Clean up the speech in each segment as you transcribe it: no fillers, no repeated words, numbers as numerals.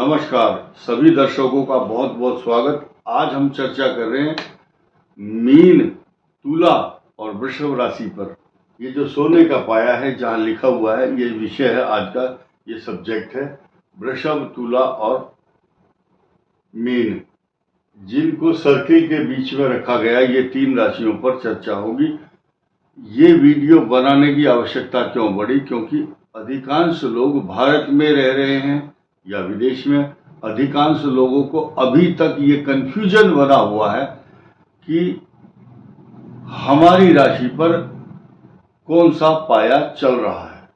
नमस्कार सभी दर्शकों का बहुत बहुत स्वागत। आज हम चर्चा कर रहे हैं मीन, तुला और वृषभ राशि पर। ये जो सोने का पाया है जहां लिखा हुआ है, ये विषय है आज का, ये सब्जेक्ट है वृषभ, तुला और मीन, जिनको सर्किल के बीच में रखा गया। ये तीन राशियों पर चर्चा होगी। ये वीडियो बनाने की आवश्यकता क्यों पड़ी? क्योंकि अधिकांश लोग भारत में रह रहे हैं या विदेश में। अधिकांश लोगों को अभी तक ये कंफ्यूजन बना हुआ है कि हमारी राशि पर कौन सा पाया चल रहा है।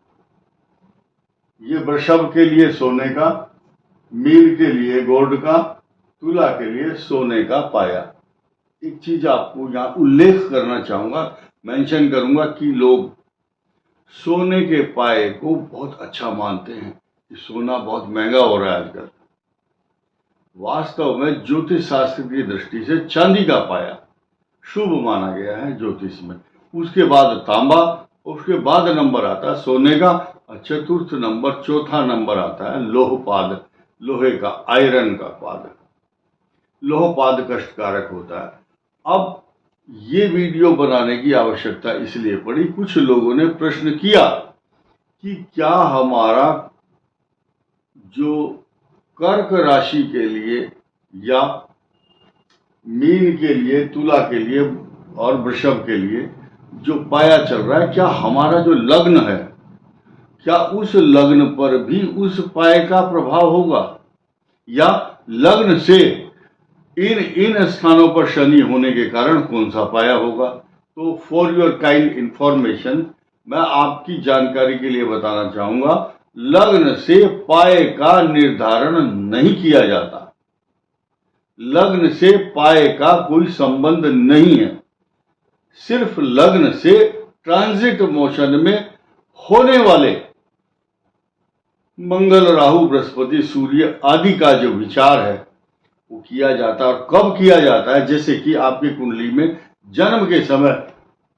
ये वृषभ के लिए सोने का, मीन के लिए गोल्ड का, तुला के लिए सोने का पाया। एक चीज आपको यहाँ उल्लेख करना चाहूंगा, मेंशन करूंगा कि लोग सोने के पाए को बहुत अच्छा मानते हैं कि सोना बहुत महंगा हो रहा है आजकल। वास्तव में ज्योतिष शास्त्र की दृष्टि से चांदी का पाया शुभ माना गया है ज्योतिष में। उसके बाद तांबा, उसके बाद नंबर आता है सोने का, और चतुर्थ नंबर, चौथा नंबर आता है लोहपाद, लोहे का, आयरन का पाद। लोहपाद कष्टकारक होता है। अब ये वीडियो बनाने की आवश्यकता इसलिए पड़ी, कुछ लोगों ने प्रश्न किया कि क्या हमारा जो कर्क राशि के लिए या मीन के लिए, तुला के लिए और वृषभ के लिए जो पाया चल रहा है, क्या हमारा जो लग्न है, क्या उस लग्न पर भी उस पाए का प्रभाव होगा, या लग्न से इन स्थानों पर शनि होने के कारण कौन सा पाया होगा। तो फॉर योर काइंड इंफॉर्मेशन, मैं आपकी जानकारी के लिए बताना चाहूंगा, लग्न से पाए का निर्धारण नहीं किया जाता। लग्न से पाए का कोई संबंध नहीं है। सिर्फ लग्न से ट्रांजिट मोशन में होने वाले मंगल, राहु, बृहस्पति, सूर्य आदि का जो विचार है वो किया जाता है। और कब किया जाता है? जैसे कि आपकी कुंडली में जन्म के समय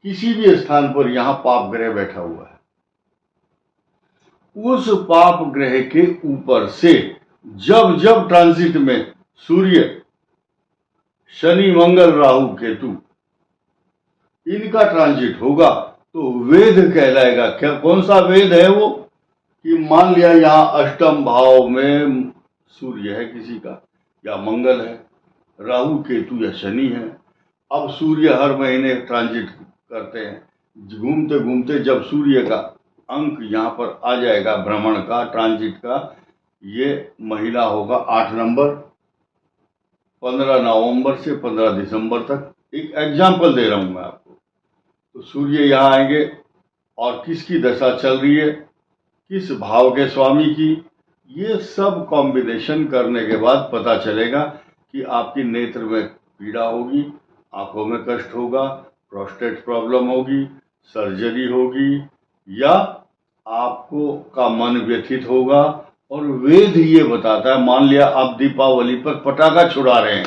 किसी भी स्थान पर यहां पाप ग्रह बैठा हुआ है, उस पाप ग्रह के ऊपर से जब जब ट्रांजिट में सूर्य, शनि, मंगल, राहु, केतु इनका ट्रांजिट होगा तो वेद कहलाएगा। क्या, कौन सा वेद है वो? कि मान लिया यहां अष्टम भाव में सूर्य है किसी का, या मंगल है, राहु, केतु या शनि है। अब सूर्य हर महीने ट्रांजिट करते हैं, घूमते घूमते जब सूर्य का अंक यहाँ पर आ जाएगा भ्रमण का, ट्रांजिट का, ये महीना होगा 8 नंबर, 15 नवंबर से 15 दिसंबर तक। एक एग्जाम्पल दे रहा हूं मैं आपको। तो सूर्य यहाँ आएंगे और किसकी दशा चल रही है, किस भाव के स्वामी की, ये सब कॉम्बिनेशन करने के बाद पता चलेगा कि आपकी नेत्र में पीड़ा होगी, आंखों में कष्ट होगा, प्रोस्टेट प्रॉब्लम होगी, सर्जरी होगी, या आपको का मन व्यथित होगा। और वेद ये बताता है, मान लिया आप दीपावली पर पटाखा छुड़ा रहे हैं,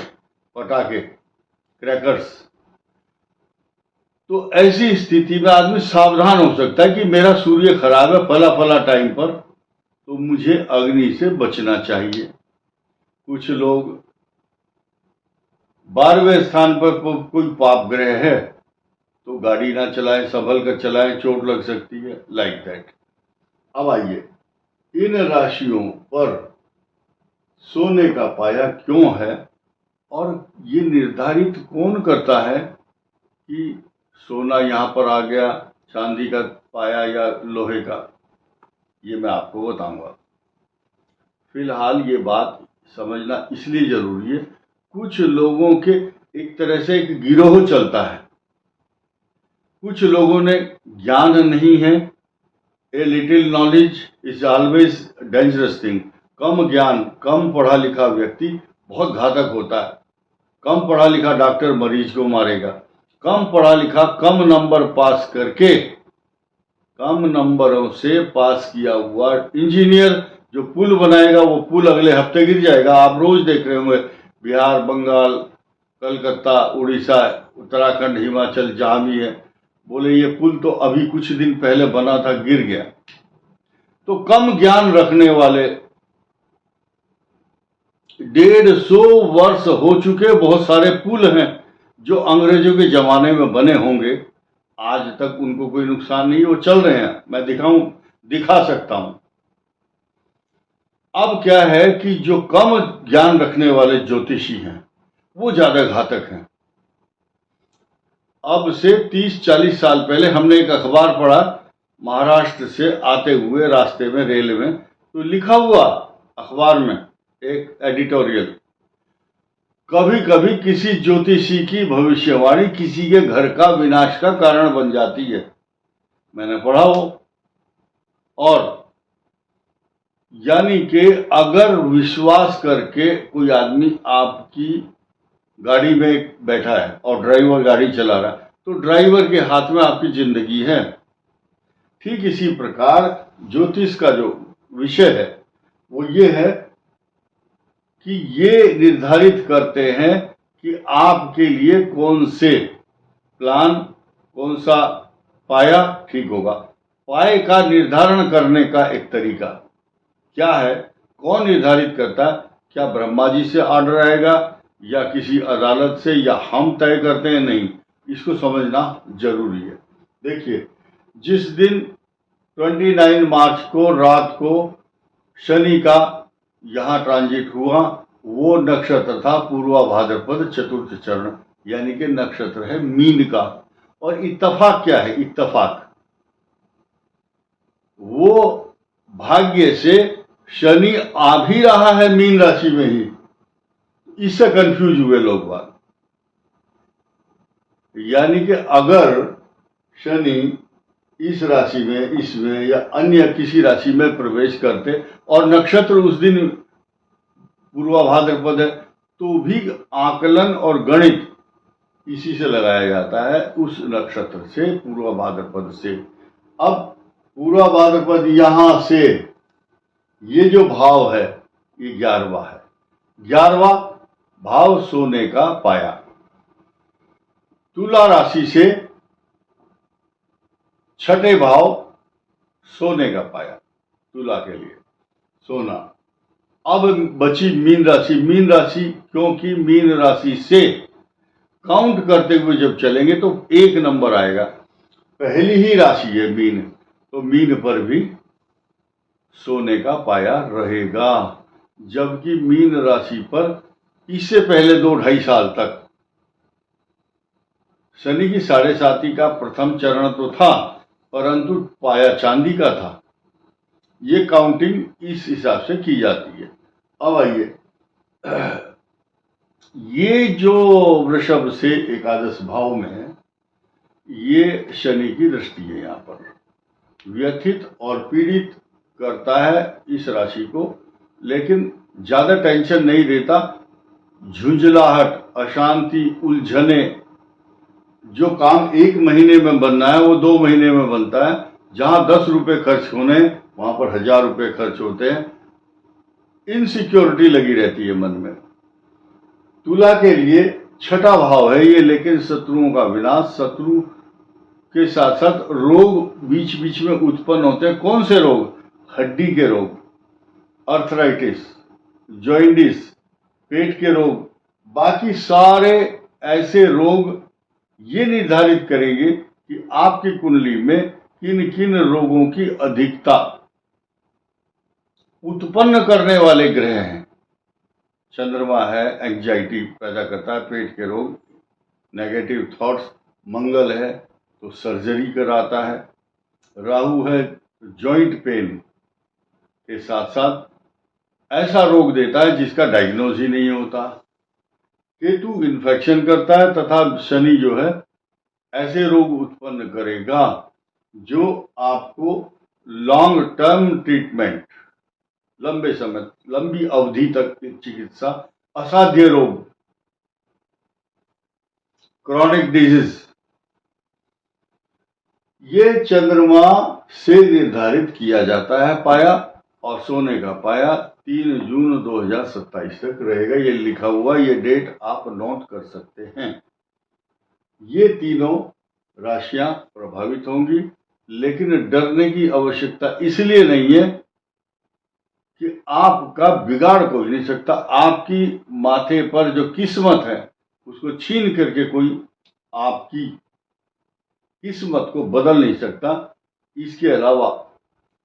पटाखे, क्रैकर्स, तो ऐसी स्थिति में आदमी सावधान हो सकता है कि मेरा सूर्य खराब है फला फला टाइम पर, तो मुझे अग्नि से बचना चाहिए। कुछ लोग 12वें स्थान पर कोई पाप ग्रह है तो गाड़ी ना चलाएं, संभल कर चलाएं, चोट लग सकती है, लाइक दैट। अब आइए, इन राशियों पर सोने का पाया क्यों है और ये निर्धारित कौन करता है कि सोना यहाँ पर आ गया, चांदी का पाया या लोहे का, ये मैं आपको बताऊंगा। फिलहाल ये बात समझना इसलिए जरूरी है, कुछ लोगों के एक तरह से एक गिरोह चलता है। कुछ लोगों ने ज्ञान नहीं है, a little knowledge is always dangerous thing. कम ज्ञान, कम पढ़ा लिखा व्यक्ति बहुत घातक होता है। कम पढ़ा लिखा डॉक्टर मरीज को मारेगा। कम पढ़ा लिखा, कम नंबर पास करके, कम नंबरों से पास किया हुआ इंजीनियर जो पुल बनाएगा, वो पुल अगले हफ्ते गिर जाएगा। आप रोज देख रहे होंगे, बिहार, बंगाल, कलकत्ता, उड़ीसा, उत्तराखंड, हिमाचल, जहां भी है, बोले ये पुल तो अभी कुछ दिन पहले बना था, गिर गया। तो कम ज्ञान रखने वाले 150 वर्ष हो चुके, बहुत सारे पुल हैं जो अंग्रेजों के जमाने में बने होंगे, आज तक उनको कोई नुकसान नहीं, वो चल रहे हैं। मैं दिखा सकता हूं। अब क्या है कि जो कम ज्ञान रखने वाले ज्योतिषी हैं वो ज्यादा घातक हैं। अब से 30-40 साल पहले हमने एक अखबार पढ़ा, महाराष्ट्र से आते हुए रास्ते में रेल में, तो लिखा हुआ अखबार में एक एडिटोरियल, कभी कभी किसी ज्योतिषी की भविष्यवाणी किसी के घर का विनाश का कारण बन जाती है। मैंने पढ़ा वो। और यानी कि अगर विश्वास करके कोई आदमी आपकी गाड़ी में बैठा है और ड्राइवर गाड़ी चला रहा है, तो ड्राइवर के हाथ में आपकी जिंदगी है। ठीक इसी प्रकार ज्योतिष का जो विषय है वो ये है कि ये निर्धारित करते हैं कि आपके लिए कौन से प्लान, कौन सा पाया ठीक होगा। पाए का निर्धारण करने का एक तरीका क्या है, कौन निर्धारित करता है? क्या ब्रह्मा जी से ऑर्डर आएगा या किसी अदालत से, या हम तय करते हैं? नहीं, इसको समझना जरूरी है। देखिए, जिस दिन 29 मार्च को रात को शनि का यहाँ ट्रांजिट हुआ, वो नक्षत्र था पूर्वा भाद्रपद चतुर्थ चरण, यानी कि नक्षत्र है मीन का। और इत्तफाक क्या है? इत्तफाक, वो भाग्य से शनि आ भी रहा है मीन राशि में ही। इससे कंफ्यूज हुए लोग बात। यानी कि अगर शनि इस राशि में, इसमें या अन्य किसी राशि में प्रवेश करते और नक्षत्र उस दिन पूर्वा भाद्रपद है, तो भी आकलन और गणित इसी से लगाया जाता है, उस नक्षत्र से, पूर्वा भाद्रपद से। अब पूर्वा भाद्रपद यहां से ये जो भाव है ये 11वां है। 11वां भाव सोने का पाया। तुला राशि से छठे भाव सोने का पाया, तुला के लिए सोना। अब बची मीन राशि। मीन राशि, क्योंकि मीन राशि से काउंट करते हुए जब चलेंगे तो 1 नंबर आएगा, पहली ही राशि है मीन, तो मीन पर भी सोने का पाया रहेगा। जबकि मीन राशि पर इससे पहले 2-2.5 साल तक शनि की 7.5 का प्रथम चरण तो था, परंतु पाया चांदी का था। ये काउंटिंग इस हिसाब से की जाती है। अब आइए, ये जो वृषभ से एकादश भाव में है, ये शनि की दृष्टि है। यहाँ पर व्यथित और पीड़ित करता है इस राशि को, लेकिन ज्यादा टेंशन नहीं देता। झुंझलाहट, अशांति, उलझने, जो काम 1 महीने में बनना है वो 2 महीने में बनता है। जहां 10 रुपए खर्च होने वहां पर 1000 रुपए खर्च होते हैं। इनसिक्योरिटी लगी रहती है मन में। तुला के लिए छठा भाव है ये, लेकिन शत्रुओं का विनाश, शत्रु के साथ साथ रोग बीच बीच में उत्पन्न होते हैं। कौन से रोग? हड्डी के रोग, अर्थराइटिस, जॉइंडिस, पेट के रोग, बाकी सारे ऐसे रोग ये निर्धारित करेंगे कि आपकी कुंडली में किन किन रोगों की अधिकता उत्पन्न करने वाले ग्रह हैं। चंद्रमा है, एंजाइटी पैदा करता है, पेट के रोग, नेगेटिव थॉट्स। मंगल है तो सर्जरी कराता है। राहु है तो जॉइंट पेन के साथ साथ ऐसा रोग देता है जिसका डायग्नोज ही नहीं होता। केतु इन्फेक्शन करता है, तथा शनि जो है ऐसे रोग उत्पन्न करेगा जो आपको लॉन्ग टर्म ट्रीटमेंट, लंबे समय, लंबी अवधि तक चिकित्सा, असाध्य रोग, क्रॉनिक डिजीज, ये चंद्रमा से निर्धारित किया जाता है पाया। और सोने का पाया 3 जून 2027 तक रहेगा। ये लिखा हुआ, ये डेट आप नोट कर सकते हैं। ये तीनों राशियां प्रभावित होंगी, लेकिन डरने की आवश्यकता इसलिए नहीं है कि आपका बिगाड़ कोई नहीं सकता। आपकी माथे पर जो किस्मत है उसको छीन करके कोई आपकी किस्मत को बदल नहीं सकता। इसके अलावा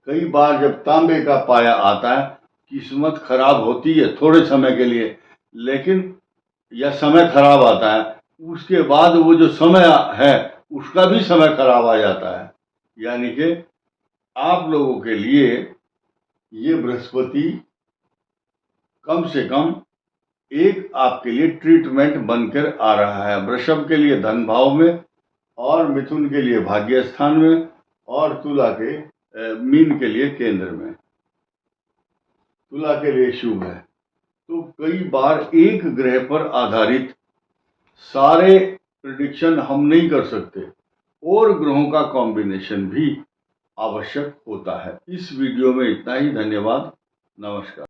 कई बार जब तांबे का पाया आता है, किस्मत खराब होती है थोड़े समय के लिए, लेकिन या समय खराब आता है, उसके बाद वो जो समय है उसका भी समय खराब आ जाता है। यानी कि आप लोगों के लिए ये बृहस्पति कम से कम एक आपके लिए ट्रीटमेंट बनकर आ रहा है। वृषभ के लिए धन भाव में, और मिथुन के लिए भाग्य स्थान में, और तुला के मीन के लिए केंद्र में। तुला के लिए शुभ है। तो कई बार एक ग्रह पर आधारित सारे प्रिडिक्शन हम नहीं कर सकते, और ग्रहों का कॉम्बिनेशन भी आवश्यक होता है। इस वीडियो में इतना ही। धन्यवाद। नमस्कार।